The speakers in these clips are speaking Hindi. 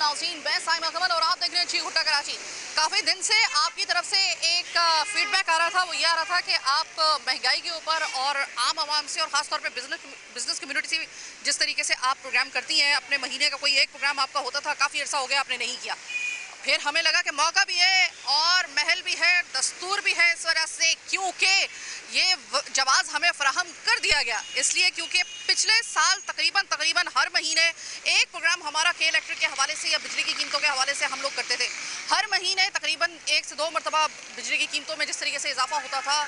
नाज़रीन, मैं साइमा कमल और आप देख रहे हैं जी हुट्टा कराची। काफ़ी दिन से आपकी तरफ से एक फीडबैक आ रहा था, वो ये आ रहा था कि आप महंगाई के ऊपर और आम आवाम से और ख़ासतौर पे बिजनेस कम्युनिटी से जिस तरीके से आप प्रोग्राम करती हैं, अपने महीने का कोई एक प्रोग्राम आपका होता था, काफ़ी अर्सा हो गया आपने नहीं किया। फिर हमें लगा कि मौका भी है और महल भी है, दस्तूर भी है इस वजह से, क्योंकि ये जवाज़ हमें फराहम कर दिया गया इसलिए क्योंकि पिछले साल तकरीबन हर महीने एक प्रोग्राम हमारा के इलेक्ट्रिक के हवाले से या बिजली की कीमतों के हवाले से हम लोग करते थे। हर महीने तकरीबन 1 से 2 मरतबा बिजली की कीमतों में जिस तरीके से इजाफा होता था,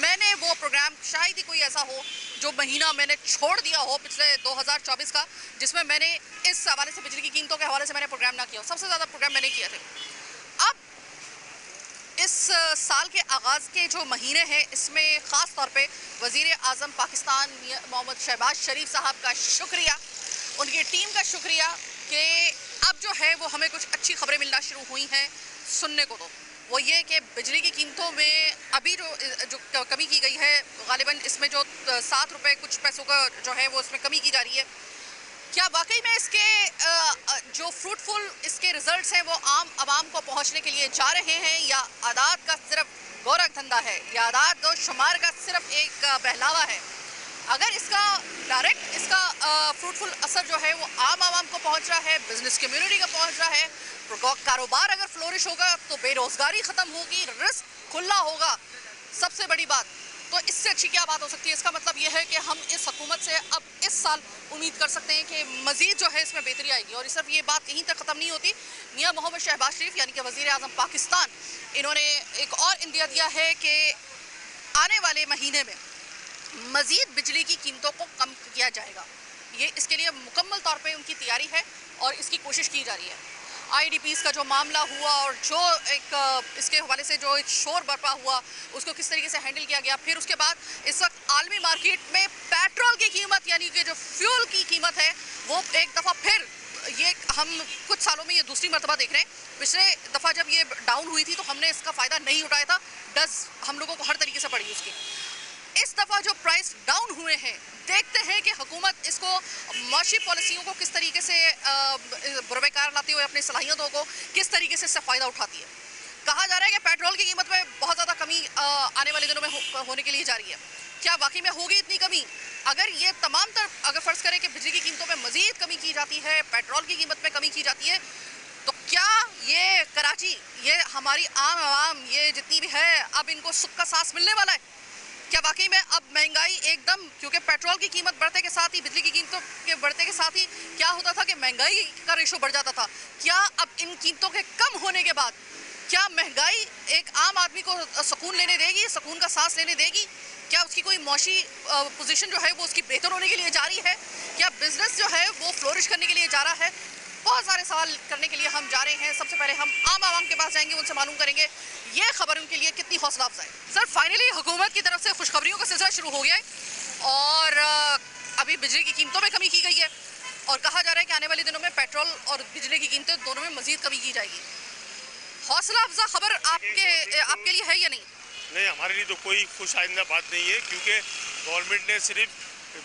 मैंने वो प्रोग्राम शायद ही कोई ऐसा हो जो महीना मैंने छोड़ दिया हो पिछले 2024 का, जिसमें मैंने इस हवाले से बिजली की कीमतों के हवाले से मैंने प्रोग्राम ना किया हो। सबसे ज़्यादा प्रोग्राम मैंने किए थे। अब इस साल के आगाज़ के जो महीने हैं, इसमें ख़ास तौर पे वज़ीर आज़म पाकिस्तान मोहम्मद शहबाज शरीफ साहब का शुक्रिया, उनकी टीम का शुक्रिया कि अब जो है वो हमें कुछ अच्छी खबरें मिलना शुरू हुई हैं सुनने को। तो वो ये कि बिजली की कीमतों में अभी जो कमी की गई है, गालिबन इसमें जो 7 रुपये कुछ पैसों का जो है वो इसमें कमी की जा रही है। क्या वाकई में इसके जो फ्रूटफुल इसके रिजल्ट्स हैं वो आम आवाम को पहुंचने के लिए जा रहे हैं, या आदात का सिर्फ गोरख धंधा है, या आदात और शुमार का सिर्फ एक बहलावा है? अगर इसका डायरेक्ट इसका फ्रूटफुल असर जो है वो आम आवाम को पहुंच रहा है, बिजनेस कम्युनिटी को पहुंच रहा है, कारोबार अगर फ्लोरिश होगा तो बेरोजगारी ख़त्म होगी, रिस्क खुला होगा, सबसे बड़ी बात, तो इससे अच्छी क्या बात हो सकती है? इसका मतलब यह है कि हम इस हुकूमत से अब इस साल उम्मीद कर सकते हैं कि मज़ीद जो है इसमें बेहतरी आएगी। और सिर्फ ये बात यहीं तक ख़त्म नहीं होती। मियां मोहम्मद शहबाज शरीफ यानी कि वज़ीर आज़म पाकिस्तान, इन्होंने एक और इंदिया दिया है कि आने वाले महीने में मज़ीद बिजली की कीमतों को कम किया जाएगा। ये इसके लिए मुकम्मल तौर पर उनकी तैयारी है और इसकी कोशिश की जा रही है। IDPs का जो मामला हुआ और जो एक इसके हवाले से जो एक शोर बरपा हुआ, उसको किस तरीके से हैंडल किया गया। फिर उसके बाद इस वक्त आलमी मार्केट में पेट्रोल की कीमत यानी कि जो फ्यूल की कीमत है वो एक दफ़ा फिर, ये हम कुछ सालों में ये दूसरी मरतबा देख रहे हैं। पिछले दफ़ा जब ये डाउन हुई थी तो हमने इसका फ़ायदा नहीं उठाया था, डस हम लोगों को हर तरीके से पड़ी उसकी। इस दफ़ा जो प्राइस डाउन हुए हैं, देखते हैं कि हुकूमत इसको माशी पॉलिसियों को किस तरीके से बुरबेकार लाती हुए अपनी सलाहियतों को किस तरीके से इससे फ़ायदा उठाती है। कहा जा रहा है कि पेट्रोल की कीमत में बहुत ज़्यादा कमी आने वाले दिनों में होने के लिए जा रही है। क्या वाकई में होगी इतनी कमी? अगर ये तमाम अगर फ़र्ज़ करें कि बिजली की कीमतों में मज़ीद कमी की जाती है, पेट्रोल की कीमत में कमी की जाती है, तो क्या ये कराची, ये हमारी आम आवाम, ये जितनी भी है, अब इनको सुख का सांस मिलने वाला है? क्या वाकई में अब महंगाई एकदम, क्योंकि पेट्रोल की कीमत बढ़ने के साथ ही, बिजली की कीमतों के बढ़ने के साथ ही क्या होता था कि महंगाई का रेशो बढ़ जाता था। क्या अब इन कीमतों के कम होने के बाद क्या महंगाई एक आम आदमी को सुकून लेने देगी, सुकून का सांस लेने देगी? क्या उसकी कोई मौशी पोजीशन जो है वो उसकी बेहतर होने के लिए जा रही है? क्या बिजनेस जो है वो फ्लोरिश करने के लिए जा रहा है? बहुत सारे सवाल करने के लिए हम जा रहे हैं। सबसे पहले हम आम आवाम के पास जाएंगे, उनसे मालूम करेंगे ये खबर उनके लिए कितनी हौसला अफजाई। सर, फाइनली हुकूमत की तरफ से खुशखबरियों का सिलसिला शुरू हो गया है और अभी बिजली की कीमतों में कमी की गई है और कहा जा रहा है कि आने वाले दिनों में पेट्रोल और बिजली की कीमतें दोनों में मजीद कमी की जाएगी। हौसला अफजा खबर आपके लिए है या नहीं? नहीं, हमारे लिए तो कोई खुश आइंदा बात नहीं है, क्योंकि गवर्नमेंट ने सिर्फ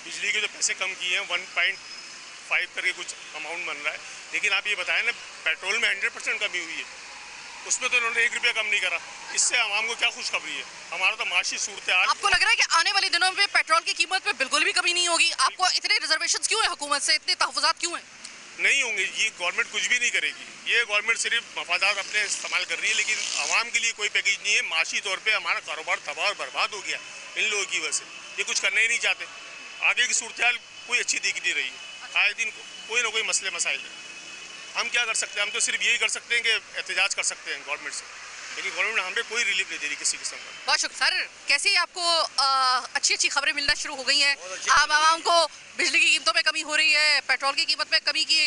बिजली के जो पैसे कम किए हैं 1.5 करके कुछ अमाउंट बन रहा है, लेकिन आप ये बताएं ना, पेट्रोल में 100% कमी हुई है, उसमें तो उन्होंने 1 रुपया कम नहीं करा। इससे आवाम को क्या खुशखबरी है? हमारा तो माशी सूरत हाल। आपको लग रहा है कि आने वाले दिनों में पेट्रोल की कीमत में बिल्कुल भी कमी नहीं होगी? आपको इतने रिजर्वेशंस क्यों है हुकूमत से, इतने तहफ़्फ़ुज़ात क्यों हैं? नहीं होंगे, ये गवर्नमेंट कुछ भी नहीं करेगी। ये गवर्नमेंट सिर्फ मफादात अपने इस्तेमाल कर रही है, लेकिन आवाम के लिए कोई पैकेज नहीं है। माशी तौर पर हमारा कारोबार तबाह और बर्बाद हो गया इन लोगों की वजह से। ये कुछ करना ही नहीं चाहते। आगे की सूरत हाल कोई अच्छी दिख नहीं रही। आए दिन कोई ना कोई मसले मसाइल है। हम क्या कर सकते हैं? हम तो सिर्फ यही कर सकते हैं कि एहतजाज कर सकते हैं गवर्नमेंट से, लेकिन गवर्नमेंट हमें कोई रिलीफ नहीं दे रही किसी किस्म का। बहुत शुक्रिया सर। कैसे आपको अच्छी खबरें मिलना शुरू हो गई हैं? आम आवाम को बिजली की कीमतों में कमी हो रही है, पेट्रोल की कीमत में कमी की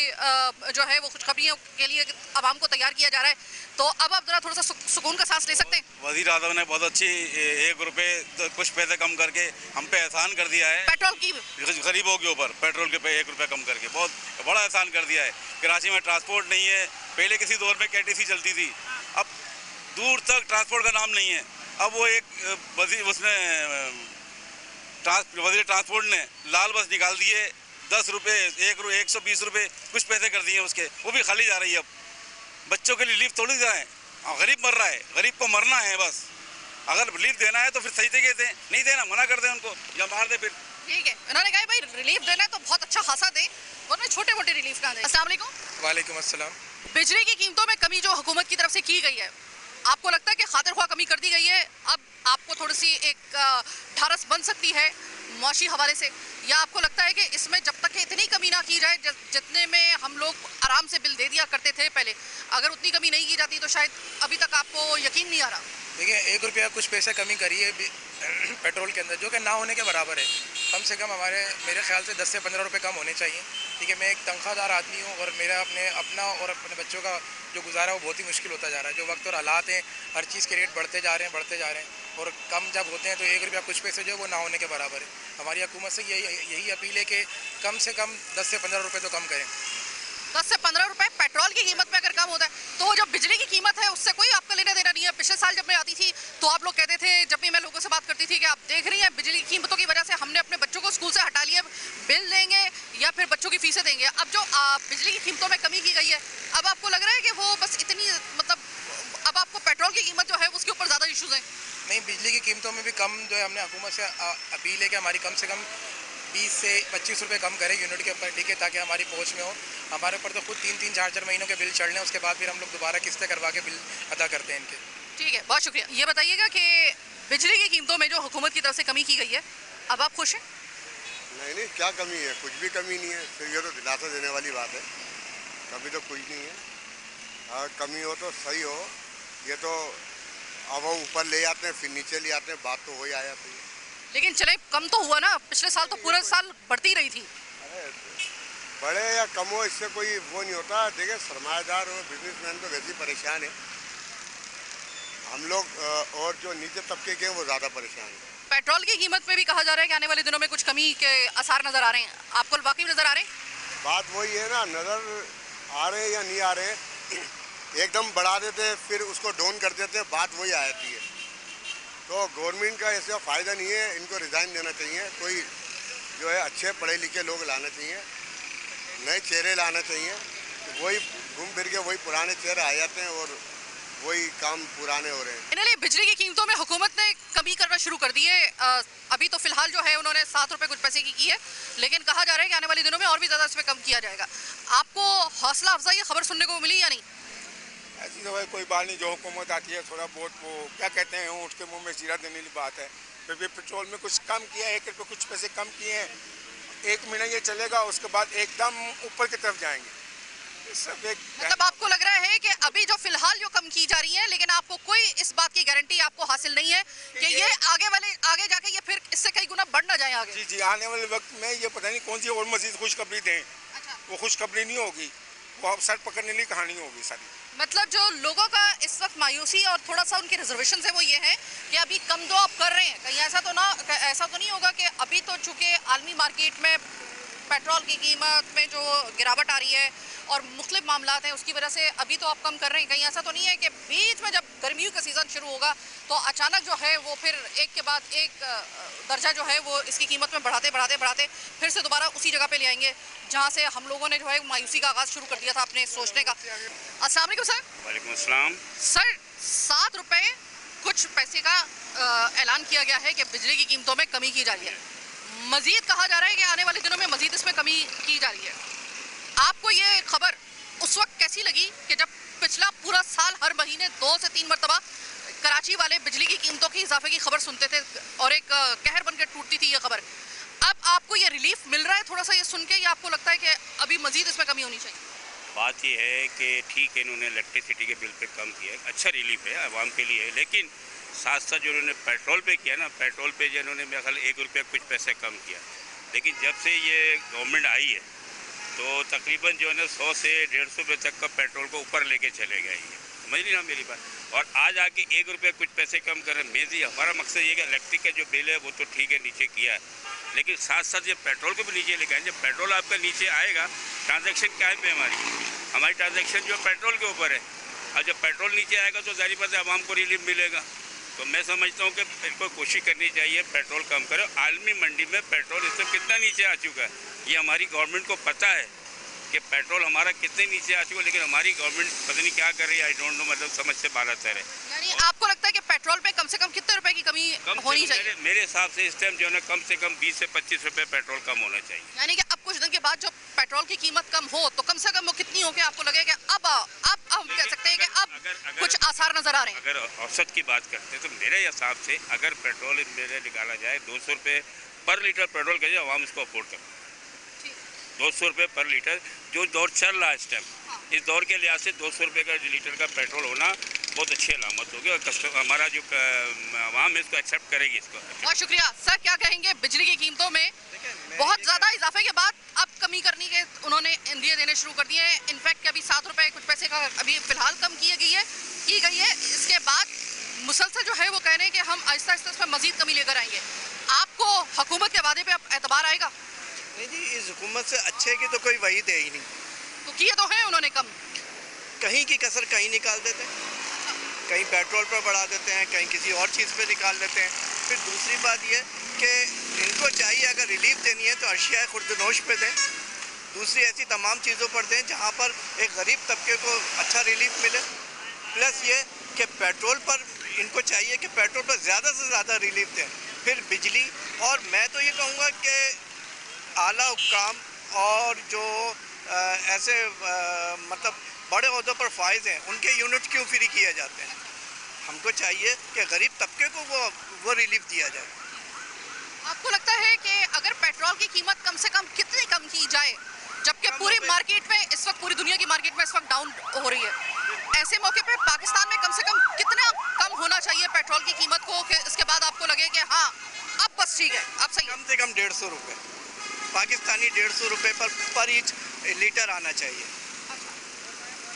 जो है वो खुशखबरियों के लिए आवाम को तैयार किया जा रहा है, तो अब आप जरा थोड़ा सा सुकून का सांस ले सकते हैं? वज़ीर आज़म ने बहुत अच्छी 1 रुपये तो कुछ पैसे कम करके हम पे एहसान कर दिया है। पेट्रोल की गरीबों के ऊपर पेट्रोल के पे 1 रुपया कम करके बहुत बड़ा एहसान कर दिया है। कराची में ट्रांसपोर्ट नहीं है, पहले किसी दौर में KTC चलती थी, अब दूर तक ट्रांसपोर्ट का नाम नहीं है। अब वो एक वज़ीर ट्रांसपोर्ट ने लाल बस निकाल दिए 10 रुपये 120 रुपये कुछ पैसे कर दिए उसके, वो भी खाली जा रही है। अब बच्चों के लिए रिलीफ थोड़ी देना है, गरीब मर रहा है, गरीब को मरना है बस। अगर रिलीफ देना है तो फिर सही तरीके से, नहीं देना मना कर दे उनको या मार दे फिर। ठीक है, उन्होंने कहा भाई रिलीफ देना है तो बहुत अच्छा खासा दे, वरना छोटे मोटे रिलीफ ना दे। अस्सलाम वालेकुम। वालेकुम अस्सलाम। बिजली की कीमतों में कमी जो हुकूमत की तरफ से की गई है, आपको लगता है कि खातिर ख्वाह कमी कर दी गई है, अब आपको थोड़ी सी एक ढारस बन सकती है मुआशी हवाले से, या आपको लगता है कि इसमें जब तक इतनी कमी ना की जाए जितने में हम लोग आराम से बिल दे दिया करते थे पहले, अगर उतनी कमी नहीं की जाती तो शायद अभी तक आपको यकीन नहीं आ रहा? देखिए, 1 रुपया कुछ पैसे कमी करी है पेट्रोल के अंदर, जो कि ना होने के बराबर है। कम से कम मेरे ख्याल से 10 से 15 रुपये कम होने चाहिए। ठीक है, मैं एक तनख्वाहदार आदमी हूँ और मेरा अपना और अपने बच्चों का जो गुजारा है वो बहुत ही मुश्किल होता जा रहा है। जो वक्त और हालात हैं, हर चीज़ के रेट बढ़ते जा रहे हैं और कम जब होते हैं तो 1 रुपया कुछ पैसे जो है वो ना होने के बराबर है। हमारी हुकूमत से यही अपील है कि कम से कम 10 से 15 रुपये तो कम करें। 10 से 15 रुपए पेट्रोल की कीमत में अगर कम होता है तो जो बिजली की कीमत है उससे कोई आपका लेना देना नहीं है। पिछले साल जब मैं आती थी तो आप लोग कहते थे, जब भी मैं लोगों से बात करती थी, कि आप देख रही हैं बिजली की कीमतों की वजह से हमने अपने बच्चों को स्कूल से हटा लिया, बिल देंगे या फिर बच्चों की फीसें देंगे। अब जो बिजली की कीमतों में कमी की गई है, अब आपको लग रहा है कि वो बस इतनी, मतलब अब आपको पेट्रोल की कीमत जो है उसके ऊपर ज़्यादा इशूज़ हैं? नहीं, बिजली की कीमतों में भी कम जो है, हमने हुकूमत से अपील है कि हमारी कम से कम 20 से 25 रुपये कम करें यूनिट के ऊपर। ठीक है, ताकि हमारी पहुंच में हो। हमारे ऊपर तो खुद 3-3, 4-4 महीनों के बिल चढ़ लें, उसके बाद फिर हम लोग दोबारा किस्तें करवा के बिल अदा करते हैं इनके। ठीक है, बहुत शुक्रिया। ये बताइएगा कि बिजली की कीमतों में जो हुकूमत की तरफ से कमी की गई है, अब आप खुश हैं? नहीं, क्या कमी है? कुछ भी कमी नहीं है। फिर ये तो दिलासा देने वाली बात है, कमी तो कुछ नहीं है। अगर कमी हो तो सही हो, ये तो अब वो ऊपर ले आते हैं फिर नीचे ले आते हैं, बात तो हो ही आ जाती है। लेकिन चले कम तो हुआ ना, पिछले साल तो पूरे साल बढ़ती रही थी। अरे बड़े या कम हो, इससे कोई वो नहीं होता। देखिए, सरमाएदार और बिजनेसमैन तो वैसे ही परेशान है, हम लोग और जो नीचे तबके के हैं वो ज़्यादा परेशान है। पेट्रोल की कीमत में भी कहा जा रहा है कि आने वाले दिनों में कुछ कमी के आसार नजर आ रहे हैं, आपको वाकई नजर आ रहे हैं? बात वही है ना, नज़र आ रहे हैं या नहीं आ रहे हैं, एकदम बढ़ा देते हैं फिर उसको डाउन कर देते हैं, बात वही आ जाती है। तो गवर्नमेंट का ऐसा फ़ायदा नहीं है, इनको रिज़ाइन देना चाहिए। कोई जो है अच्छे पढ़े लिखे लोग लाना चाहिए, नए चेहरे लाना चाहिए। वही घूम फिर के वही पुराने चेहरे आ जाते हैं और वही काम पुराने हो रहे हैं। इन्हें बिजली की कीमतों में हुकूमत ने कमी करना शुरू कर दी है। अभी तो फिलहाल जो है उन्होंने 7 रुपये कुछ पैसे की है, लेकिन कहा जा रहा है कि आने वाले दिनों में और भी ज़्यादा इसमें कम किया जाएगा। आपको हौसला अफजाई खबर सुनने को मिली या नहीं? ऐसी तो भाई कोई बात नहीं, जो हुकूमत आती है थोड़ा बहुत वो क्या कहते हैं, उठ के मुंह में जीरा देने की बात है। फिर भी पेट्रोल में कुछ कम किया है, 1 रुपये कुछ पैसे कम किए हैं। 1 महीना ये चलेगा, उसके बाद एकदम ऊपर की तरफ जाएंगे। सब एक मतलब आपको लग रहा है कि अभी जो फिलहाल जो कम की जा रही है, लेकिन आपको कोई इस बात की गारंटी आपको हासिल नहीं है कि ये आगे जाके ये फिर इससे कई गुना बढ़ ना जाए आगे? जी जी, आने वाले वक्त में ये पता नहीं कौन सी और मजीद खुशखबरी दें। अच्छा। वो खुशखबरी नहीं होगी, वो अब सर पकड़ने की कहानी होगी सारी। मतलब जो लोगों का इस वक्त मायूसी और थोड़ा सा उनकी रिजर्वेशन है वो ये है कि अभी कम तो आप कर रहे हैं, कहीं ऐसा तो नहीं होगा कि अभी तो चूँकि आलमी मार्केट में पेट्रोल की कीमत में जो गिरावट आ रही है और मुख्तलिफ मामलात हैं, उसकी वजह से अभी तो आप कम कर रहे हैं, कहीं ऐसा तो नहीं है कि बीच में जब गर्मियों का सीज़न शुरू होगा तो अचानक जो है वो फिर एक के बाद एक दर्जा जो है वो इसकी कीमत में बढ़ाते फिर से दोबारा उसी जगह पे ले आएंगे जहाँ से हम लोगों ने जो है मायूसी का आगाज़ शुरू कर दिया था अपने सोचने का। अस्सलाम वालेकुम सर। वालेकुम अस्सलाम। सर, 7 रुपये कुछ पैसे का ऐलान किया गया है कि बिजली की कीमतों में कमी की जा रही है। मजीद कहा जा रहा है कि आने वाले दिनों में मजीद इसमें कमी की जा रही है। आपको ये खबर उस वक्त कैसी लगी कि जब पिछला पूरा साल हर महीने 2 से 3 मरतबा कराची वाले बिजली की कीमतों की इजाफे की खबर सुनते थे और एक कहर बनकर टूटती थी ये खबर? अब आपको ये रिलीफ मिल रहा है थोड़ा सा ये सुन के, या आपको लगता है कि अभी मजीद इसमें कमी होनी चाहिए? बात ये है कि ठीक है, इन्होंने इलेक्ट्रिसिटी के बिल पे कम किया, अच्छा रिलीफ है आवाम के लिए, लेकिन साथ साथ जो उन्होंने पेट्रोल पे किया ना, पेट्रोल पे जो इन्होंने मेरा ख्याल 1 रुपया कुछ पैसे कम किया। लेकिन जब से ये गवर्नमेंट आई है तो तकरीबन जो है ना 100 से 150 रुपये तक का पेट्रोल को ऊपर लेके चले गए हैं, समझ ली ना मेरी बात। और आज आके 1 रुपया कुछ पैसे कम कर रहे हैं। मेन हमारा मकसद ये कि इलेक्ट्रिक का जो बिल है वो तो ठीक है नीचे किया है, लेकिन साथ साथ ये पेट्रोल को भी नीचे लेके आए। जब पेट्रोल आपका नीचे आएगा, ट्रांजैक्शन क्या है पे हमारी ट्रांजैक्शन जो पेट्रोल के ऊपर है, और जब पेट्रोल नीचे आएगा तो जाहिर बात है आवाम को रिलीफ मिलेगा। तो मैं समझता हूँ कि इनको कोशिश करनी चाहिए पेट्रोल कम करो। आलमी मंडी में पेट्रोल इस समय कितना नीचे आ चुका है, ये हमारी गवर्नमेंट को पता है कि पेट्रोल हमारा कितने नीचे आ चुका है, लेकिन हमारी गवर्नमेंट पता नहीं क्या कर रही है, आई डोंट नो, मतलब समझ से बाहर है। यानी आपको लगता है कि पेट्रोल पे कम से कम कितने रुपए की कमी होनी चाहिए? मेरे हिसाब से इस टाइम जो है ना कम से कम 20 से 25 रुपए पेट्रोल कम होना चाहिए। यानी कि अब कुछ दिन के बाद जो पेट्रोल की कीमत कम हो तो कम से कम वो कितनी हो के आपको लगे कि अब हम कह सकते हैं कि अब कुछ आसार नजर आ रहे हैं? अगर औसत की बात करते हैं तो मेरे हिसाब से अगर पेट्रोल मेरे निकाला जाए 200 रुपये पर लीटर पेट्रोल के लिए आवाम इसको अफोर्ड कर 200 रुपये पर लीटर, जो दौर चल रहा है इस टाइम, इस दौर के लिहाज से 200 रुपये का लीटर का पेट्रोल होना बहुत अच्छी अलामत होगी और कस्टमर हमारा जो आवाम है इसको एक्सेप्ट करेगी इसको। बहुत शुक्रिया सर। क्या कहेंगे बिजली की कीमतों में बहुत ज़्यादा इजाफे के बाद अब कमी करने के उन्होंने इंदिया देने शुरू कर दिए हैं। इनफैक्ट अभी 7 रुपये कुछ पैसे का अभी फिलहाल कम की गई है। इसके बाद मुसलसल जो है वो कह रहे हैं कि हम आहिस्ता आहिस्ता इसमें मजीद कमी लेकर आएंगे। आपको हुकूमत के वादे पे अब एतबार आएगा? नहीं जी, इस हुकूमत से अच्छे की तो कोई वहीद है ही नहीं। तो किए तो हैं उन्होंने कम, कहीं की कसर कहीं निकाल देते हैं, कहीं पेट्रोल पर बढ़ा देते हैं, कहीं किसी और चीज़ पे निकाल देते हैं। फिर दूसरी बात यह कि इनको चाहिए अगर रिलीफ देनी है तो अशिया खुर्दनोश पे दें, दूसरी ऐसी तमाम चीज़ों पर दें जहाँ पर एक गरीब तबके को अच्छा रिलीफ मिले। प्लस ये कि पेट्रोल पर इनको चाहिए कि पेट्रोल पर ज़्यादा से ज़्यादा रिलीफ दें। फिर बिजली, और मैं तो ये कहूँगा कि आला हुक्काम और जो ऐसे मतलब बड़े ओहदों पर फाइज हैं उनके यूनिट क्यों फ्री किए जाते हैं? हमको चाहिए कि गरीब तबके को वो रिलीफ दिया जाए। आपको लगता है कि अगर पेट्रोल की कीमत कम से कम कितनी कम की जाए, जबकि पूरी मार्केट में इस वक्त, पूरी दुनिया की मार्केट में इस वक्त डाउन हो रही है, ऐसे मौके पे पाकिस्तान में कम से कम कितना कम होना चाहिए पेट्रोल की कीमत को कि इसके बाद आपको लगे कि हाँ अब बस ठीक है, अब सही? कम से कम 150 रुपये पाकिस्तानी 150 रुपये पर ईच लीटर आना चाहिए।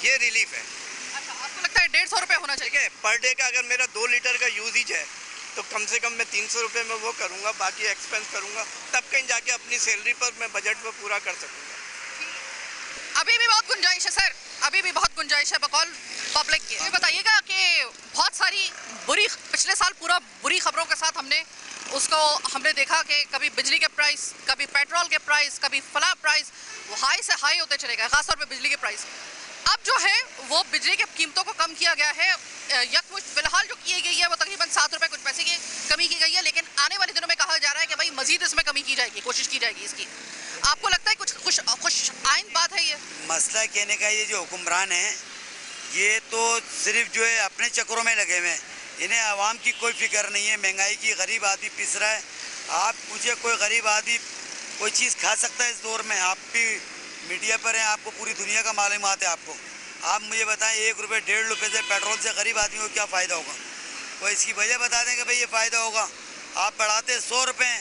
ये रिलीफ है। अच्छा, आपको लगता है 150 रुपये होना चाहिए? ठीक है, पर डे का अगर मेरा 2 लीटर का यूजेज है तो कम से कम मैं 300 रुपये में वो करूँगा, बाकी एक्सपेंस करूँगा, तब कहीं जाके अपनी सैलरी पर मैं बजट में पूरा कर सकूँगा। अभी भी बहुत गुंजाइश है सर, अभी भी बहुत गुंजाइश है बकौल पब्लिक की। ये बताइएगा कि बहुत सारी पिछले साल पूरा बुरी खबरों के साथ हमने देखा कि कभी बिजली के प्राइस, कभी पेट्रोल के प्राइस, कभी फला प्राइस, वो हाई से हाई होते चले गए, खासतौर पे बिजली के प्राइस। अब जो है वो बिजली की कीमतों को कम किया गया है। यकमुश्त फिलहाल जो की गई है वो तकरीबन 7 रुपये कुछ पैसे की कमी की गई है, लेकिन आने वाले दिनों में कहा जा रहा है कि भाई मजीद इसमें कमी की जाएगी, कोशिश की जाएगी इसकी। आपको लगता है कुछ खुश आइंद बात है ये? मसला कहने का ये जो हुक्मरान हैं ये तो सिर्फ जो है अपने चक्करों में लगे हुए हैं, इन्हें आवाम की कोई फिक्र नहीं है। महंगाई की, गरीब आदमी पिस रहा है। आप मुझे कोई गरीब आदमी कोई चीज़ खा सकता है इस दौर में? आप भी मीडिया पर हैं, आपको पूरी दुनिया का मालूमात है आपको। आप मुझे बताएं 1 रुपये 1.5 रुपये से पेट्रोल से गरीब आदमी को क्या फ़ायदा होगा? वो इसकी वजह बता दें कि भाई ये फ़ायदा होगा। आप बढ़ाते 100 रुपये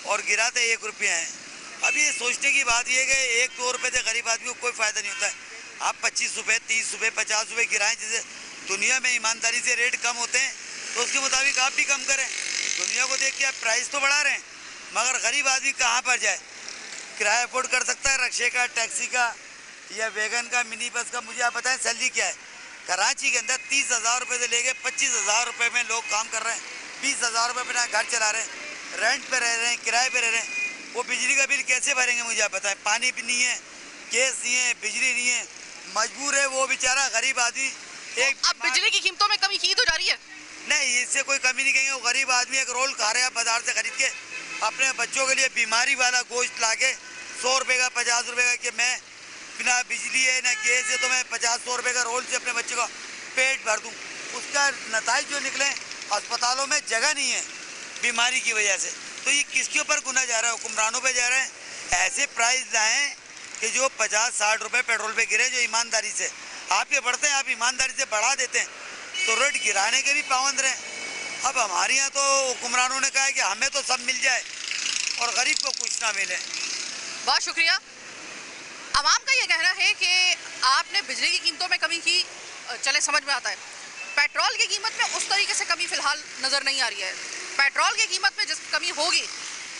और गिराते 1 रुपया हैं। अब ये सोचने की बात ये है कि 1-2 रुपये से गरीब आदमी को कोई फ़ायदा नहीं होता है। आप 25 रुपये, 30 रुपये, 50 रुपये गिराएँ, जैसे दुनिया में ईमानदारी से रेट कम होते हैं तो उसके मुताबिक आप भी कम करें। दुनिया को देख के आप प्राइस तो बढ़ा रहे हैं, मगर गरीब आदमी कहाँ पर जाए? किराया अफोर्ड कर सकता है रक्शे का, टैक्सी का या वैगन का, मिनी बस का? मुझे आप बताएं सैलरी क्या है? कराची के अंदर 30,000 रुपये से लेके 25,000 रुपये में लोग काम कर रहे हैं, 20,000 रुपये अपना घर चला रहे हैं, रेंट पे रह रहे हैं, किराए पे रह रहे हैं। वो बिजली का बिल कैसे भरेंगे मुझे आप बताएं? पानी भी नहीं है, गैस नहीं है, बिजली नहीं है, मजबूर है वो बेचारा गरीब आदमी। अब बिजली की कीमतों में कमी की तो जा रही है? नहीं, इससे कोई कमी नहीं कहेंगे। वो गरीब आदमी एक रोल खा रहे हैं बाजार से खरीद के, अपने बच्चों के लिए बीमारी वाला गोश्त ला के 100 रुपये का, 50 रुपये का, कि मैं बिना बिजली है ना गैस है तो मैं 50-100 रुपये का रोल से अपने बच्चों का पेट भर दूँ। उसका नताइज जो निकले, अस्पतालों में जगह नहीं है बीमारी की वजह से। तो ये किसके ऊपर गुना जा रहा है? हुक्मरानों पे जा रहा है। ऐसे प्राइस लाएँ कि जो 50-60 रुपये पेट्रोल पे गिरे, जो ईमानदारी से आपके बढ़ते हैं, आप ईमानदारी से बढ़ा देते हैं तो रेट गिराने के भी पाबंद रहे। अब हमारे यहाँ तो हुक्मरानों ने कहा है कि हमें तो सब मिल जाए और गरीब को कुछ ना मिले। बहुत शुक्रिया। आवाम का ये कहना है कि आपने बिजली की कीमतों में कमी की, चले समझ में आता है। पेट्रोल की कीमत में उस तरीके से कमी फिलहाल नज़र नहीं आ रही है। पेट्रोल की कीमत में जिस कमी होगी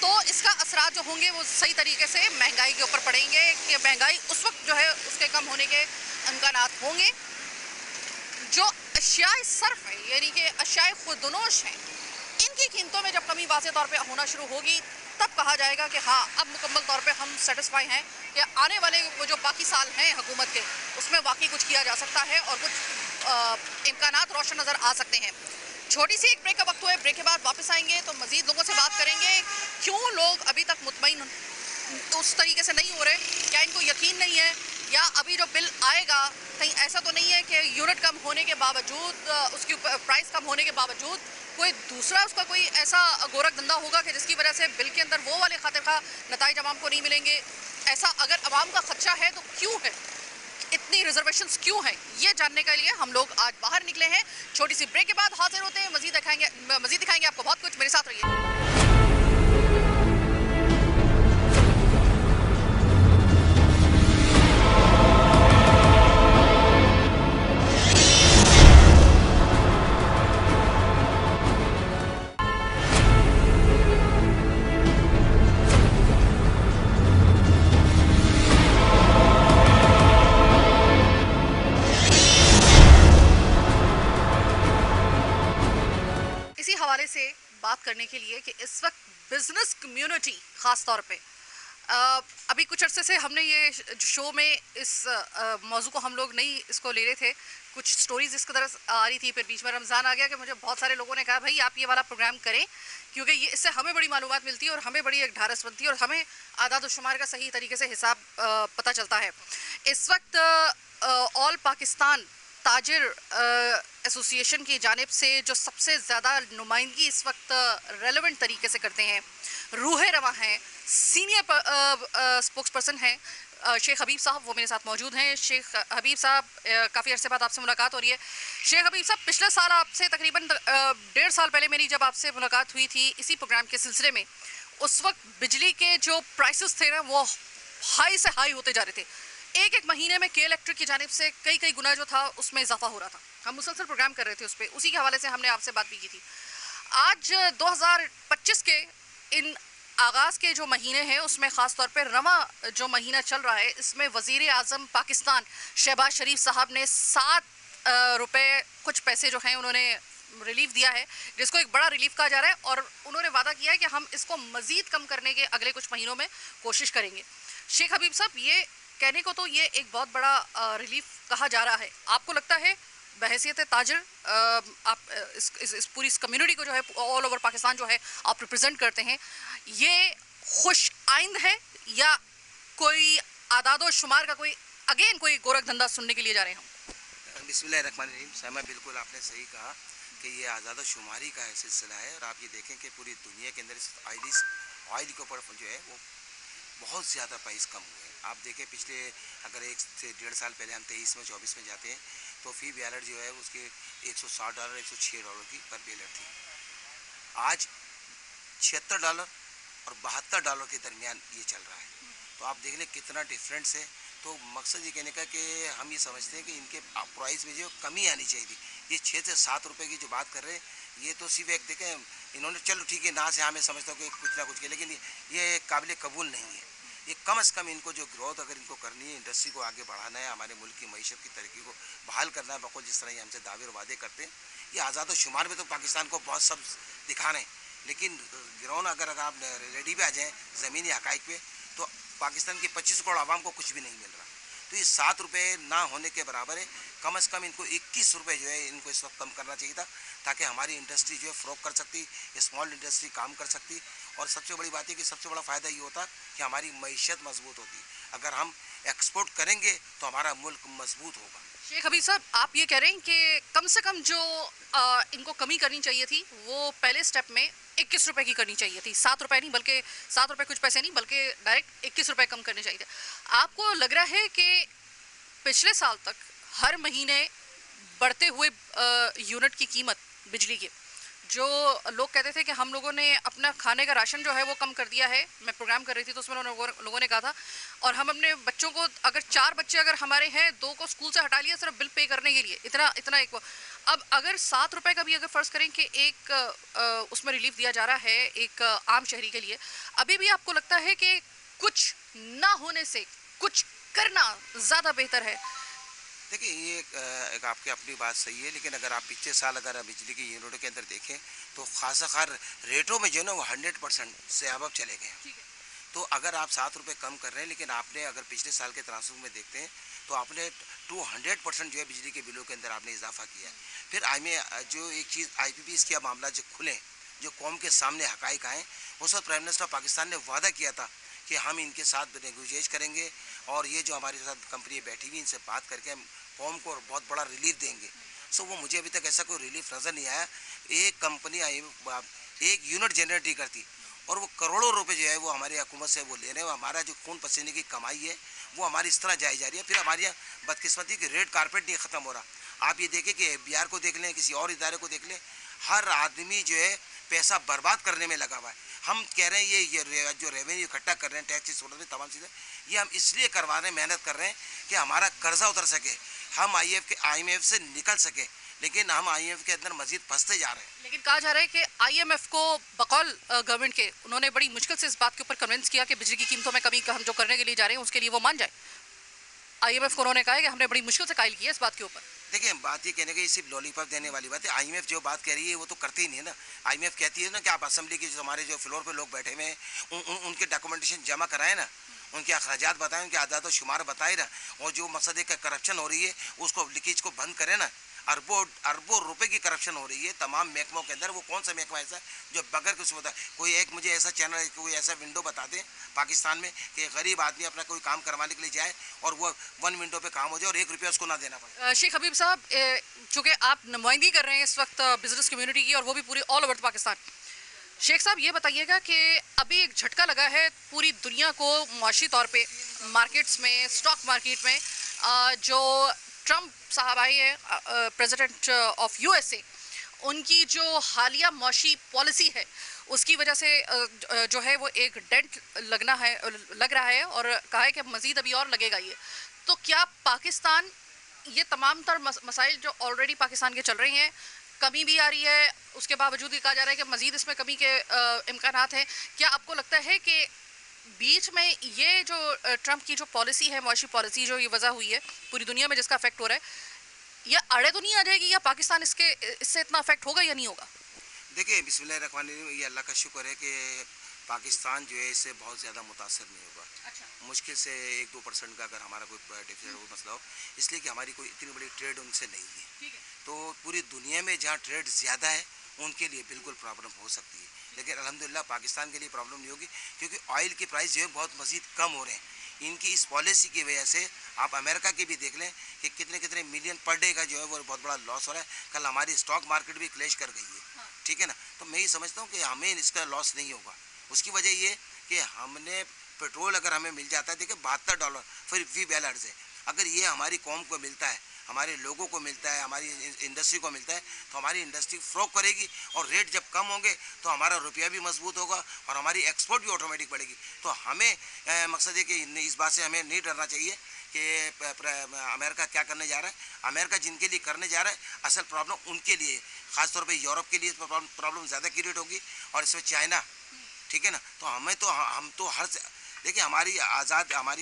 तो इसका असरात जो होंगे वो सही तरीके से महंगाई के ऊपर पड़ेंगे कि महंगाई उस वक्त जो है उसके कम होने के इम्कानात होंगे। जो अशियाए सर्फ है यानी कि अशियाए खुदनोश हैं, इनकी कीमतों में जब कमी वाज़े तौर पे होना शुरू होगी तब कहा जाएगा कि हाँ अब मुकम्मल तौर पे हम सेटिस्फाई हैं कि आने वाले वो जो बाकी साल हैं हुकूमत के, उसमें वाकई कुछ किया जा सकता है और कुछ इम्कानात रोशन नज़र आ सकते हैं। छोटी सी एक ब्रेक का वक्त हुआ है, ब्रेक के बाद वापस आएंगे तो मज़ीद लोगों से बात करेंगे क्यों लोग अभी तक मुतमईन उस तरीके से नहीं हो रहे, क्या इनको यकीन नहीं है, या अभी जो बिल आएगा कहीं ऐसा तो नहीं है कि यूनिट कम होने के बावजूद, उसकी प्राइस कम होने के बावजूद कोई दूसरा उसका कोई ऐसा गोरख धंधा होगा कि जिसकी वजह से बिल के अंदर वो वाले खातिर खा नताइज अवाम को नहीं मिलेंगे। ऐसा अगर अवाम का खदशा है तो क्यों है, इतनी रिजर्वेशंस क्यों हैं, ये जानने के लिए हम लोग आज बाहर निकले हैं। छोटी सी ब्रेक के बाद हाजिर होते हैं, मजीद दिखाएंगे आपको बहुत कुछ। मेरे साथ रहिए। से बात करने के लिए कि इस वक्त बिजनेस कम्युनिटी ख़ास तौर पे अभी कुछ अरसे से हमने ये शो में इस मौजू को हम लोग नहीं इसको ले रहे थे, कुछ स्टोरीज इसकी तरफ आ रही थी, फिर बीच में रमज़ान आ गया कि मुझे बहुत सारे लोगों ने कहा भाई आप ये वाला प्रोग्राम करें क्योंकि ये इससे हमें बड़ी मालूमात मिलती है और हमें बड़ी एक ढारस बनती है और हमें आदाद शुमार का सही तरीके से हिसाब पता चलता है। इस वक्त ऑल पाकिस्तान ताजिर एसोसिएशन की जानिब से जो सबसे ज़्यादा नुमाइंदगी इस वक्त रेलेवेंट तरीके से करते हैं, रूह रवा हैं, सीनियर स्पोक्स पर्सन हैं शेख हबीब साहब, वो मेरे साथ मौजूद हैं। शेख हबीब साहब, काफ़ी अर्से बाद आपसे मुलाकात हो रही है। शेख हबीब साहब, पिछले साल आपसे तकरीबन 1.5 साल पहले मेरी जब आपसे मुलाकात हुई थी इसी प्रोग्राम के सिलसिले में, उस वक्त बिजली के जो प्राइसेस थे ना वो हाई से हाई होते जा रहे थे। एक महीने में के इलेक्ट्रिक की जानिब से कई गुना जो था उसमें इजाफा हो रहा था। हम मुसलसल प्रोग्राम कर रहे थे उस पर, उसी के हवाले से हमने आपसे बात भी की थी। आज 2025 के इन आगाज़ के जो महीने हैं उसमें ख़ास तौर पर रवा जो महीना चल रहा है, इसमें वज़ीर आज़म पाकिस्तान शहबाज शरीफ साहब ने 7 रुपये कुछ पैसे जो हैं उन्होंने रिलीफ दिया है, जिसको एक बड़ा रिलीफ कहा जा रहा है, और उन्होंने वादा किया है कि हम इसको मज़ीद कम करने के अगले कुछ महीनों में कोशिश करेंगे। शेख हबीब साहब, ये कहने को तो ये एक बहुत बड़ा रिलीफ कहा जा रहा है, आपको लगता है बहैसियत ताजिर आप इस पूरी कम्युनिटी को जो है ऑल ओवर पाकिस्तान जो है आप रिप्रेजेंट करते हैं, ये खुश आइंद है या कोई आदाद शुमार का कोई अगेन कोई गोरख धंधा सुनने के लिए जा रहे हैं? बिस्मिल्लाहिर्रहमानिर्रहीम। सहमा, बिल्कुल आपने सही कहा कि ये आज़ाद शुमारी का सिलसिला है, और आप ये देखें कि पूरी दुनिया के अंदर इस ऑयल के ऊपर जो है वो बहुत ज़्यादा प्राइस कम हुए हैं। आप देखें पिछले अगर 1 से 1.5 साल पहले हम 23 में 24 में जाते हैं तो फी बैलर जो है उसके $160 $106 की पर बैलर थी। आज $76 और $72 के दरमियान ये चल रहा है। तो आप देख लें कितना डिफरेंस है। तो मकसद ये कहने का कि हम ये समझते हैं कि इनके प्राइस में जो कमी आनी चाहिए थी। ये 6 से 7 रुपए की जो बात कर रहे हैं, ये तो सिर्फ एक देखें इन्होंने, चलो ठीक है ना से हमें समझता हूँ कि कुछ ना कुछ के, लेकिन ये काबिल कबूल नहीं है। ये कम से कम इनको जो ग्रोथ अगर इनको करनी है, इंडस्ट्री को आगे बढ़ाना है, हमारे मुल्क की मईशत की तरक्की को बहाल करना है, बखूद जिस तरह ये हमसे दावे और वादे करते हैं। ये आज़ाद शुमार में तो पाकिस्तान को बहुत सब दिखा रहे हैं, लेकिन ग्राउंड अगर आप रेडी पे आ जाएँ ज़मीनी हक़ाइक़ पे, तो पाकिस्तान की 25 करोड़ आवाम को कुछ भी नहीं मिल रहा। तो ये 7 रुपये ना होने के बराबर है। कम से कम इनको 21 रुपये जो है इनको इस वक्त कम करना चाहिए था, ताकि हमारी इंडस्ट्री जो है फ़रोग कर सकती, स्मॉल इंडस्ट्री काम कर सकती। और सबसे बड़ी बात है कि सबसे बड़ा फ़ायदा ये होता कि हमारी मईशत मजबूत होती। अगर हम एक्सपोर्ट करेंगे तो हमारा मुल्क मजबूत होगा। शेख हबीब साहब, आप ये कह रहे हैं कि कम से कम जो इनको कमी करनी चाहिए थी वो पहले स्टेप में 21 रुपये की करनी चाहिए थी, 7 रुपये नहीं, बल्कि 7 रुपये कुछ पैसे नहीं, बल्कि डायरेक्ट 21 रुपये कम करने चाहिए थे। आपको लग रहा है कि पिछले साल तक हर महीने बढ़ते हुए यूनिट की कीमत बिजली की, जो लोग कहते थे कि हम लोगों ने अपना खाने का राशन जो है वो कम कर दिया है, मैं प्रोग्राम कर रही थी तो उसमें लोगों ने कहा था, और हम अपने बच्चों को अगर 4 बच्चे अगर हमारे हैं 2 को स्कूल से हटा लिया सिर्फ बिल पे करने के लिए, इतना एक। अब अगर 7 रुपये का भी अगर फ़र्ज़ करें कि एक उसमें रिलीफ दिया जा रहा है एक आम शहरी के लिए, अभी भी आपको लगता है कि कुछ ना होने से कुछ करना ज़्यादा बेहतर है? देखिए ये एक आपकी अपनी बात सही है, लेकिन अगर आप पिछले साल अगर बिजली की यूनिटों के अंदर देखें तो खासा खार रेटों में जो है ना वो 100% से अब चले गए। तो अगर आप 7 रुपये कम कर रहे हैं, लेकिन आपने अगर पिछले साल के ट्रांसफर में देखते हैं तो आपने 200% जो है बिजली के बिलों के अंदर आपने इजाफा किया है। फिर जो एक चीज़ IPPs का मामला जो खुले, जो कौम के सामने हकाइक आए, उस वक्त प्राइम मिनिस्टर पाकिस्तान ने वादा किया था कि हम इनके साथ नेगोशिएट करेंगे और ये जो हमारे साथ कंपनी बैठी हुई इनसे बात करके हम कौम को बहुत बड़ा रिलीफ देंगे। सो वो मुझे अभी तक ऐसा कोई रिलीफ नज़र नहीं आया। एक कंपनी एक यूनिट जनरेट नहीं करती और वो करोड़ों रुपए जो है वो हमारी हुकूमत से वो ले रहे हैं। हमारा जो खून पसीने की कमाई है वो हमारी इस तरह जाई जा रही है। फिर हमारी यहाँ बदकिस्मती की रेड कारपेट नहीं ख़त्म हो रहा। आप ये देखें कि FBR को देख लें, किसी और इदारे को देख लें, हर आदमी जो है पैसा बर्बाद करने में लगा हुआ है। हम कह रहे हैं ये जो रेवेन्यू इकट्ठा कर रहे हैं, टैक्स की तमाम चीज़ें, ये हम इसलिए करवा रहे हैं, मेहनत कर रहे हैं कि हमारा कर्जा उतर सके, हम IMF से निकल सके, लेकिन हम IMF के अंदर मजीद फंसते जा रहे हैं। लेकिन कहा जा रहा है कि IMF को बकौल गवर्नमेंट के उन्होंने बड़ी मुश्किल से इस बात के ऊपर कन्विंस किया कि बिजली की कीमतों में कमी हम जो करने के लिए जा रहे हैं उसके लिए वो मान जाए। IMF को उन्होंने कहा है कि हमने बड़ी मुश्किल से कायल किया इस बात के ऊपर। देखिए बात ये कहने की सिर्फ लॉलीपॉप देने वाली बात है। IMF जो बात कह रही है वो तो करती ही नहीं है ना। IMF कहती है ना कि आप असेंबली के जो हमारे जो फ्लोर पे लोग बैठे हुए हैं उनके डॉक्यूमेंटेशन जमा कराएं ना, उनके अखराजात बताएं, उनके आदात और शुमार बताए ना, और जो मकसद है करप्शन हो रही है उसको लीकेज को बंद करें ना। अरबों रुपए की करप्शन हो रही है तमाम महकमों के अंदर। वो कौन सा महकमा ऐसा जो बगैर कुछ बता, कोई एक मुझे ऐसा चैनल, कोई ऐसा विंडो बता दें पाकिस्तान में कि गरीब आदमी अपना कोई काम करवाने के लिए जाए और वो 1 विंडो पे काम हो जाए और 1 रुपया उसको ना देना पड़े। शेख हबीब साहब, चूँकि आप नुमाइंदगी कर रहे हैं इस वक्त बिजनेस कम्युनिटी की और वो भी पूरी ऑल ओवर पाकिस्तान, शेख साहब ये बताइएगा कि अभी एक झटका लगा है पूरी दुनिया को मुआशी तौर पे मार्केट्स में, स्टॉक मार्केट में, जो ट्रंप साहब आए हैं प्रेसिडेंट ऑफ USA, उनकी जो हालिया मुआशी पॉलिसी है उसकी वजह से जो है वो एक डेंट लग रहा है और कहा है कि मज़ीद अभी और लगेगा ये। तो क्या पाकिस्तान ये तमाम तर मसाइल जो ऑलरेडी पाकिस्तान के चल रहे हैं, कमी भी आ रही है, उसके बावजूद ये कहा जा रहा है कि मज़ीद इसमें कमी के इम्कानात हैं, क्या आपको लगता है कि बीच में ये जो ट्रंप की जो पॉलिसी है, मुआशी पॉलिसी जो ये वजह हुई है पूरी दुनिया में जिसका अफेक्ट हो रहा है, ये अड़े तो नहीं आ जाएगी या पाकिस्तान इससे इतना अफेक्ट होगा या नहीं होगा? देखिए बिस्मिल्लाहिर्रहमानिर्रहीम, ये अल्लाह का शुक्र है कि पाकिस्तान जो है इससे बहुत ज़्यादा मुतासर नहीं होगा। अच्छा। मुश्किल से 1-2% का अगर हमारा कोई डिफिसिट हो मसला हो, इसलिए कि हमारी कोई इतनी बड़ी ट्रेड उनसे नहीं है। ठीक है। तो पूरी दुनिया में जहाँ ट्रेड ज़्यादा है उनके लिए बिल्कुल प्रॉब्लम हो सकती है, लेकिन अल्हम्दुलिल्लाह पाकिस्तान के लिए प्रॉब्लम नहीं होगी, क्योंकि ऑयल के प्राइस जो है बहुत मज़ीद कम हो रहे हैं। इनकी इस पॉलिसी की वजह से आप अमेरिका की भी देख लें कि कितने मिलियन पर डे का जो है वो बहुत बड़ा लॉस हो रहा है। कल हमारी स्टॉक मार्केट भी क्लैश कर गई है। ठीक है ना, तो मैं ये समझता हूँ कि हमें इसका लॉस नहीं होगा। उसकी वजह ये कि हमने पेट्रोल अगर हमें मिल जाता है, देखिए $72 फिर फी बैरल है, अगर ये हमारी कौम को मिलता है, हमारे लोगों को मिलता है, हमारी इंडस्ट्री को मिलता है, तो हमारी इंडस्ट्री फ्रोक करेगी और रेट जब कम होंगे तो हमारा रुपया भी मजबूत होगा और हमारी एक्सपोर्ट भी ऑटोमेटिक बढ़ेगी। तो हमें मकसद है कि इस बात से हमें नहीं डरना चाहिए कि अमेरिका क्या करने जा रहा है। अमेरिका जिनके लिए करने जा रहा है, असल प्रॉब्लम उनके लिए, ख़ासतौर पर यूरोप के लिए प्रॉब्लम ज़्यादा क्रिएट होगी और इसमें चाइना। ठीक है ना, तो हम तो देखिए हमारी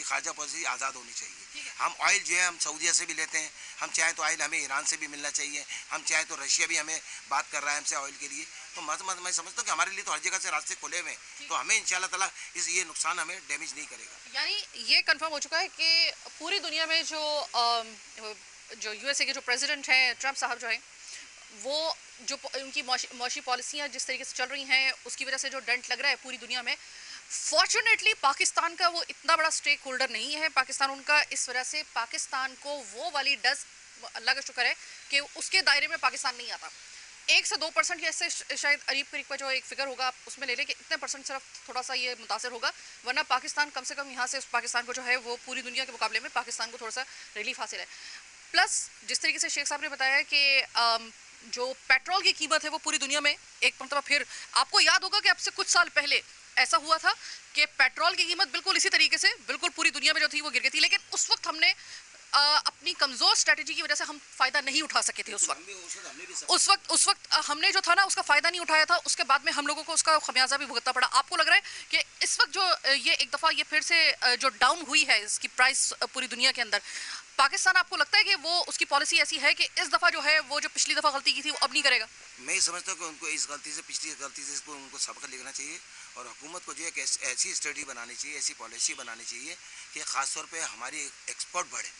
खारजा पॉलिसी आज़ाद होनी चाहिए। हम ऑयल जो है हम सऊदीया से भी लेते हैं, हम चाहें तो ऑयल हमें ईरान से भी मिलना चाहिए, हम चाहें तो रशिया भी हमें बात कर रहा है हमसे ऑयल के लिए। तो मैं समझता हूँ कि हमारे लिए तो हर जगह से रास्ते खुले हुए हैं, तो हमें इंशाल्लाह ताला ये नुकसान हमें डैमेज नहीं करेगा। यानी ये कंफर्म हो चुका है कि पूरी दुनिया में जो USA के जो प्रेसिडेंट हैं ट्रंप साहब जो हैं, वो जो उनकी मुआशी पॉलिसियाँ जिस तरीके से चल रही हैं उसकी वजह से जो डेंट लग रहा है पूरी दुनिया में, फॉर्चुनेटली पाकिस्तान का वो इतना बड़ा स्टेक होल्डर नहीं है। पाकिस्तान उनका इस वजह से पाकिस्तान को वो वाली डस, अल्लाह का शुक्र है कि उसके दायरे में पाकिस्तान नहीं आता। 1 से 2% या इससे शायद करीब का जो एक फिगर होगा आप उसमें ले लें कि इतने % सिर्फ थोड़ा सा ये मुतासर होगा, वरना पाकिस्तान कम से कम यहाँ से पाकिस्तान को जो है वो पूरी दुनिया के मुकाबले में पाकिस्तान को थोड़ा सा रिलीफ हासिल है। प्लस जिस तरीके से शेख साहब ने बताया कि जो पेट्रोल की कीमत है वो पूरी दुनिया में एक मरतबा फिर, आपको याद होगा कि अब से कुछ साल पहले ऐसा हुआ था कि पेट्रोल की कीमत बिल्कुल इसी तरीके से बिल्कुल पूरी दुनिया में जो थी वो गिर गई थी, लेकिन उस वक्त हमने अपनी कमज़ोर स्ट्रेटजी की वजह से हम फ़ायदा नहीं उठा सके थे। उस वक्त हमने जो था ना उसका फ़ायदा नहीं उठाया था, उसके बाद में हम लोगों को उसका खमियाजा भी भुगतना पड़ा। आपको लग रहा है कि इस वक्त जो ये एक दफ़ा ये फिर से जो डाउन हुई है इसकी प्राइस पूरी दुनिया के अंदर, पाकिस्तान आपको लगता है कि वो उसकी पॉलिसी ऐसी है कि इस दफ़ा जो है वो जो पिछली दफ़ा गलती की थी वो अब नहीं करेगा? मैं ये समझता हूँ कि उनको इस गलती से, पिछली गलती से इसको उनको सबक लिखना चाहिए और हुकूमत को जो है ऐसी स्टडी बनानी चाहिए, ऐसी पॉलिसी बनानी चाहिए कि ख़ासतौर पे हमारी एक्सपोर्ट बढ़े,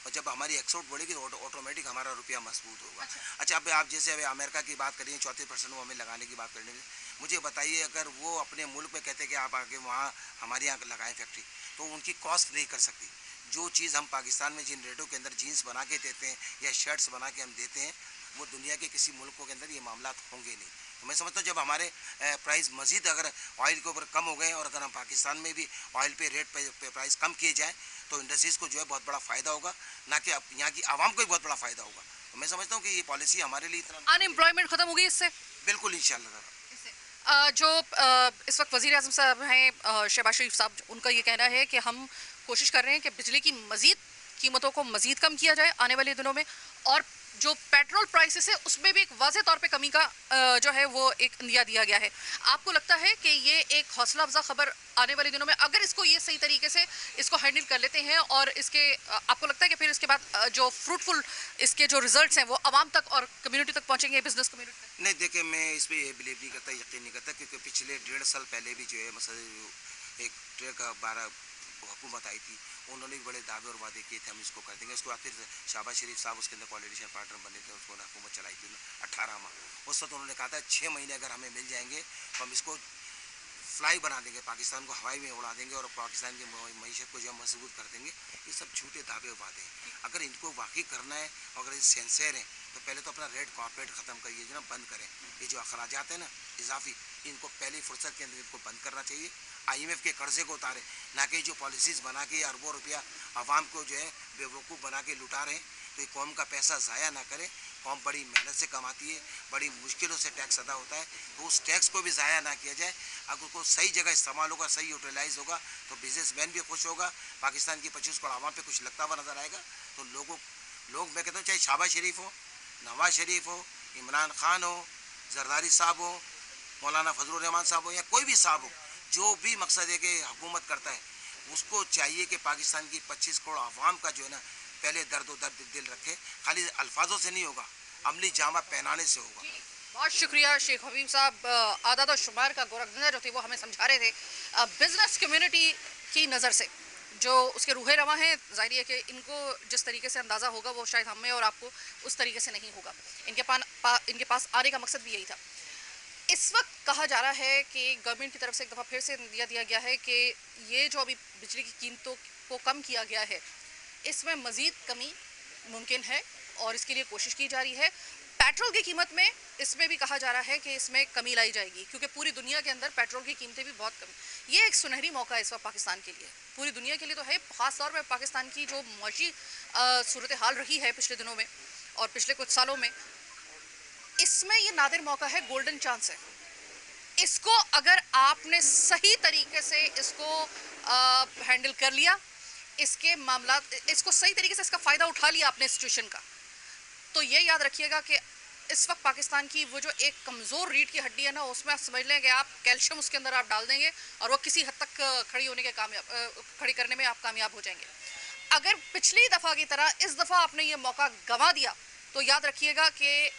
और जब हमारी एक्सपोर्ट बढ़ेगी तो ऑटोमेटिक हमारा रुपया मजबूत होगा। अच्छा, अब आप जैसे अभी अमेरिका की बात करिए, 34% वो हमें लगाने की बात करने में, मुझे बताइए अगर वो अपने मुल्क में कहते कि आप आके वहाँ हमारे यहाँ लगाएं फैक्ट्री, तो उनकी कॉस्ट नहीं कर सकती। जो चीज़ हम पाकिस्तान में जिन रेटों के अंदर जीन्स बना के देते हैं या शर्ट्स बना के हम देते हैं, वो दुनिया के किसी मुल्कों के अंदर ये मामला होंगे नहीं। तो मैं समझता हूँ जब हमारे प्राइस मज़ीद अगर ऑयल के ऊपर कम हो गए और अगर हम पाकिस्तान में भी ऑयल पे रेट पे प्राइस कम किए जाएँ तो इंडस्ट्रीज़ को जो है बहुत बड़ा फ़ायदा होगा, ना कि यहाँ की आवाम को भी बहुत बड़ा फ़ायदा होगा। तो मैं समझता हूँ कि ये पॉलिसी हमारे लिए इतना अनएम्प्लॉयमेंट ख़त्म होगी इससे? बिल्कुल इंशाल्लाह। जो इस वक्त वज़ीर आज़म साहब हैं शहबाज शरीफ साहब, उनका ये कहना है कि हम कोशिश कर रहे हैं कि बिजली की मज़ीद कीमतों को मज़ीद कम किया जाए आने वाले दिनों में, और जो पेट्रोल प्राइसेस है उसमें भी एक वाज़े तौर पे कमी का जो है वो एक इंदिया दिया गया है। आपको लगता है कि ये एक हौसला अफजा खबर आने वाले दिनों में, अगर इसको ये सही तरीके से इसको हैंडल कर लेते हैं और इसके आपको लगता है कि फिर इसके बाद जो फ्रूटफुल इसके जो रिजल्ट्स हैं वो आवाम तक और कम्युनिटी तक पहुँचेंगे, बिजनेस कम्युनिटी तक? नहीं, देखिए मैं इस पर ये बिलीव नहीं करता, यकीन नहीं करता, क्योंकि पिछले 1.5 साल पहले भी जो है मतलब एक ट्रेक 12 हुकूमत आई थी, उन्होंने भी बड़े दावे और वादे किए थे हम इसको कर देंगे। उसके बाद फिर शहबाज शरीफ साहब उसके अंदर कोalition पार्टनर बने थे, उसको हुकूमत चलाई थी 18 माह। उस वक्त उन्होंने कहा था 6 महीने अगर हमें मिल जाएंगे तो हम इसको फ्लाई बना देंगे, पाकिस्तान को हवाई में उड़ा देंगे और पाकिस्तान की मईशत को जो है मजबूत कर देंगे। ये सब झूठे दावे और वादे हैं। अगर इनको वाकई करना है, अगर ये सेंसर हैं, तो पहले तो अपना रेट कॉर्पोरेट ख़त्म करिए, जो ना बंद करें। ये जो अखराजात हैं ना इजाफी, इनको पहली फुर्सत के अंदर इनको बंद करना चाहिए। IMF के कर्जे को उतारे, ना कि जो पॉलिसीज़ बना के अरबों रुपया आवाम को जो है बेवकूफ़ बना के लुटा रहे हैं। तो ये कौम का पैसा ज़ाया ना करें। कौम बड़ी मेहनत से कमाती है, बड़ी मुश्किलों से टैक्स अदा होता है, तो उस टैक्स को भी ज़ाया ना किया जाए। अगर उसको सही जगह इस्तेमाल होगा, सही यूटिलाइज होगा, तो बिजनेसमैन भी खुश होगा, पाकिस्तान की 25 करोड़ आवाम पे कुछ लगता हुआ नज़र आएगा। तो लोग मैं कहता हूँ, चाहे शहबाज शरीफ हो, नवाज शरीफ हो, इमरान खान हो, जरदारी साहब हो, मौलाना फजलुर रहमान साहब हो, या कोई भी साहब हो, जो भी मकसद है कि हुकूमत करता है, उसको चाहिए कि पाकिस्तान की 25 करोड़ आवाम का जो है ना पहले दर्द दिल रखे। खाली अल्फाजों से नहीं होगा, अमली जामा पहनाने से होगा। बहुत शुक्रिया शेख हबीब साहब। आदाद और शुमार का गोरखजदा जो थे वो हमें समझा रहे थे बिजनेस कम्युनिटी की नज़र से, जो उसके रूहे रवा हैं। जाहिर है कि इनको जिस तरीके से अंदाज़ा होगा वो शायद हमें और आपको उस तरीके से नहीं होगा। इनके पास आने का मकसद भी यही था। इस वक्त कहा जा रहा है कि गवर्नमेंट की तरफ से एक दफ़ा फिर से दिया गया है कि ये जो अभी बिजली की कीमतों को कम किया गया है, इसमें मज़ीद कमी मुमकिन है और इसके लिए कोशिश की जा रही है। पेट्रोल की कीमत में इसमें भी कहा जा रहा है कि इसमें कमी लाई जाएगी, क्योंकि पूरी दुनिया के अंदर पेट्रोल की कीमतें भी बहुत कम। ये एक सुनहरी मौका है इस वक्त पाकिस्तान के लिए, पूरी दुनिया के लिए तो है, ख़ास तौर पर पाकिस्तान की जो मुआशी सूरत हाल रही है पिछले दिनों में और पिछले कुछ सालों में, इसमें ये नादिर मौका है, गोल्डन चांस है। इसको अगर आपने सही तरीके से इसको हैंडल कर लिया, इसके मामला इसको सही तरीके से इसका फ़ायदा उठा लिया आपने सिचुएशन का, तो ये याद रखिएगा कि इस वक्त पाकिस्तान की वो जो एक कमज़ोर रीढ़ की हड्डी है ना, उसमें आप समझ लें कि आप कैल्शियम उसके अंदर आप डाल देंगे और वो किसी हद तक खड़ी करने में आप कामयाब हो जाएंगे। अगर पिछली दफ़ा की तरह इस दफ़ा आपने ये मौका गंवा दिया तो याद रखिएगा कि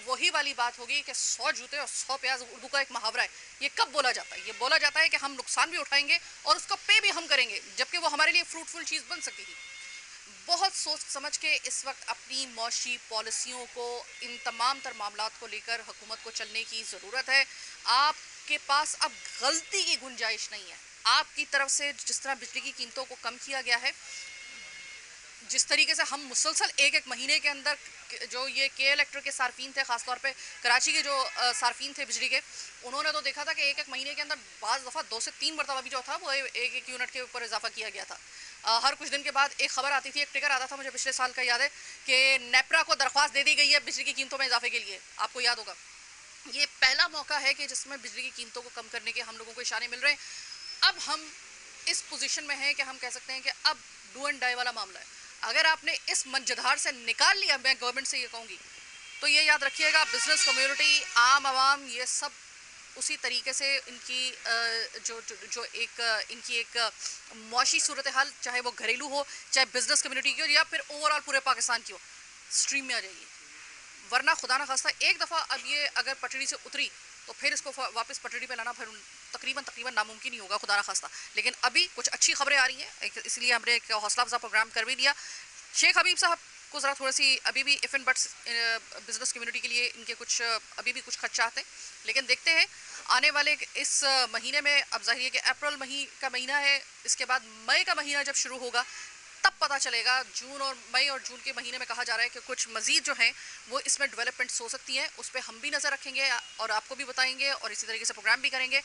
वही वाली बात होगी कि 100 जूते और 100 प्याज। उर्दू का एक मुहावरा है, ये कब बोला जाता है? ये बोला जाता है कि हम नुकसान भी उठाएंगे और उसका पे भी हम करेंगे, जबकि वो हमारे लिए फ्रूटफुल चीज़ बन सकती थी। बहुत सोच समझ के इस वक्त अपनी मौशी पॉलिसियों को, इन तमाम तर मामलात को लेकर हुकूमत को चलने की ज़रूरत है। आपके पास अब गलती की गुंजाइश नहीं है। आपकी तरफ से जिस तरह बिजली की कीमतों को कम किया गया है, जिस तरीके से हम मुसलसल एक महीने के अंदर जो ये के इलेक्ट्र के सार्फिन थे, ख़ासतौर पे कराची के जो सार्फिन थे बिजली के, उन्होंने तो देखा था कि एक महीने के अंदर बाज़ दफ़ा 2 से 3 मरतबा भी जो था वो एक यूनिट के ऊपर इजाफा किया गया था। हर कुछ दिन के बाद एक खबर आती थी, एक टिकर आता था, मुझे पिछले साल का याद है कि नेपरा को दरख्वास्त दे दी गई है बिजली की कीमतों में इजाफे के लिए। आपको याद होगा, ये पहला मौका है कि जिसमें बिजली की कीमतों को कम करने के हम लोगों को इशारे मिल रहे हैं। अब हम इस पोजीशन में हैं कि हम कह सकते हैं कि अब डू एंड डाई वाला मामला है। अगर आपने इस मंजधार से निकाल लिया, मैं गवर्नमेंट से ये कहूँगी, तो ये याद रखिएगा बिजनेस कम्युनिटी, आम आवाम, ये सब उसी तरीके से इनकी जो इनकी एक मुआशी सूरत हाल, चाहे वो घरेलू हो, चाहे बिजनेस कम्युनिटी की हो, या फिर ओवरऑल पूरे पाकिस्तान की हो, स्ट्रीम में आ जाएगी। वरना खुदा न खास्ता एक दफ़ा अब ये अगर पटड़ी से उतरी तो फिर इसको वापस पटड़ी पे लाना फिर तकरीबन नामुमकिन ही होगा, खुदा न खास्ता। लेकिन अभी कुछ अच्छी खबरें आ रही हैं, इसलिए हमने एक हौसला अफजा प्रोग्राम कर भी दिया। शेख हबीब साहब को ज़रा थोड़ी सी अभी भी if and buts business community के लिए इनके कुछ अभी भी कुछ खदशात हैं, लेकिन देखते हैं आने वाले इस महीने में। अब जाहिर है कि अप्रैल का महीना है, इसके बाद मई का महीना जब शुरू होगा तब पता चलेगा। मई और जून के महीने में कहा जा रहा है कि कुछ मज़ीद जो हैं वो इसमें डेवलपमेंट्स हो सकती हैं, उस पर हम भी नज़र रखेंगे और आपको भी बताएंगे और इसी तरीके से प्रोग्राम भी करेंगे।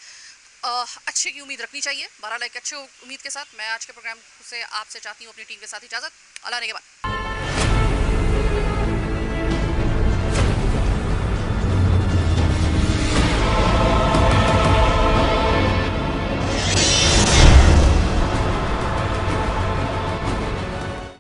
अच्छे की उम्मीद रखनी चाहिए। बहरहाल एक अच्छे उम्मीद के साथ मैं आज के प्रोग्राम से आपसे चाहती हूँ अपनी टीम के साथ इजाज़त। अल्लाह ने के बाद।